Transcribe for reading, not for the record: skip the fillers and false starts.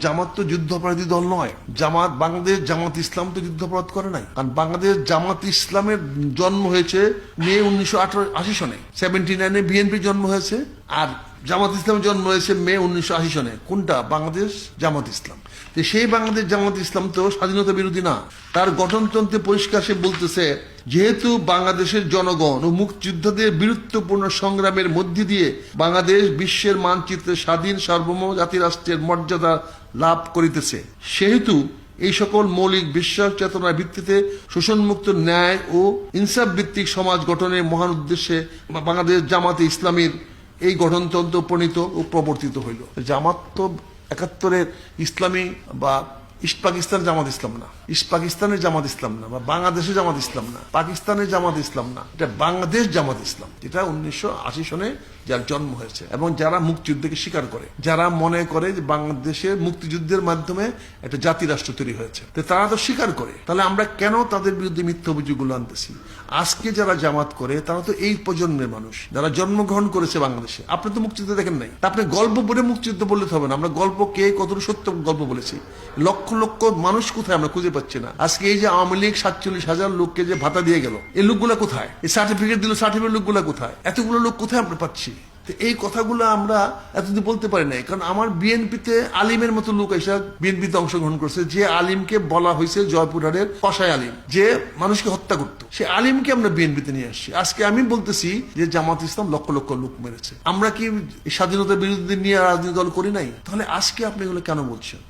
জামাত তো যুদ্ধাপরাধী দল নয়। বাংলাদেশ জামাত ইসলাম তো যুদ্ধাপরাধ করে নাই। কারণ বাংলাদেশ জামাত ইসলামের জন্ম হয়েছে মে 1980 সনে, 79-এ বিএনপি জন্ম হয়েছে, আর জামাত ইসলামের জন্ম হয়েছে মে 1980 সনে। কোনটা? বাংলাদেশ জামাত ইসলাম। সেই বাংলাদেশ জামাত ইসলাম তো স্বাধীনতা বিরোধী না। তার গঠনতন্ত্রে পরিষ্কার সে বলতেছে, যেহেতু বাংলাদেশের জনগণ ও মুক্তিযোদ্ধাদের বীরত্বপূর্ণ সংগ্রামের মধ্যে দিয়ে বাংলাদেশ বিশ্বের মানচিত্রে স্বাধীন সার্বভৌম জাতি রাষ্ট্রের মর্যাদা লাভ করিতেছে, সেহেতু এই সকল মৌলিক বিশ্বাস চেতনার ভিত্তিতে শোষণমুক্ত ন্যায় ও ইনসাফ ভিত্তিক সমাজ গঠনের মহান উদ্দেশ্যে বাংলাদেশ জামাতে ইসলামীর এই গঠনতন্ত্র প্রণীত ও প্রবর্তিত হইল। জামাত তো 71-এর ইসলামী বা ইস্ট পাকিস্তান জামাত ইসলাম না, ইস্ট পাকিস্তানের জামাত ইসলাম না, বা বাংলাদেশের জামাত ইসলাম না, পাকিস্তানের জামাত ইসলাম না, এটা বাংলাদেশ জামাত ইসলাম, যেটা 1980 সনে যার জন্ম হয়েছে। এবং যারা মুক্তিযুদ্ধকে স্বীকার করে, যারা মনে করে যে বাংলাদেশের মুক্তিযুদ্ধের মাধ্যমে একটা জাতি রাষ্ট্র তৈরি হয়েছে, তারা তো স্বীকার করে। তাহলে আমরা কেন তাদের বিরুদ্ধে মিথ্যা অভিযোগগুলো আনতেছি? আজকে যারা জামাত করে তারা তো এই প্রজন্মের মানুষ, যারা জন্মগ্রহণ করেছে বাংলাদেশে। আপনি তো মুক্তিযুদ্ধ দেখেন নাই, আপনি গল্প বলে মুক্তিযুদ্ধ বললে হবে না। আমরা গল্প কে কতটুকু সত্য গল্প বলেছি, লক্ষ লক্ষ মানুষ কোথায় আমরা খুঁজে পাচ্ছি না। আজকে এই যে আওয়ামী লীগ 47,000 লোককে যে ভাতা দিয়ে গেল, এই লোকগুলা কোথায়? এই সার্টিফিকেট দিল, সার্টিফিকেট লোকগুলা কোথায়? এতগুলো লোক কোথায় আমরা পাচ্ছি? এই কথাগুলো আমরা এতদিন বলতে পারি নাই, কারণ আমার বিএনপিতে আলিমের মতো লোক এসে বিএনপিতে অংশগ্রহণ করছে, যে আলিমকে বলা হয়েছে জয়পুরহাটের কসাই আলিম, যে মানুষকে হত্যা করতো, সে আলিমকে আমরা বিএনপিতে নিয়ে আসছি। আজকে আমি বলতেছি যে জামাত ইসলাম লক্ষ লক্ষ লোক মেরেছে। আমরা কি স্বাধীনতা বিরোধী নিয়ে রাজনীতি দল করি নাই? তাহলে আজকে আপনি এগুলো কেন বলছেন?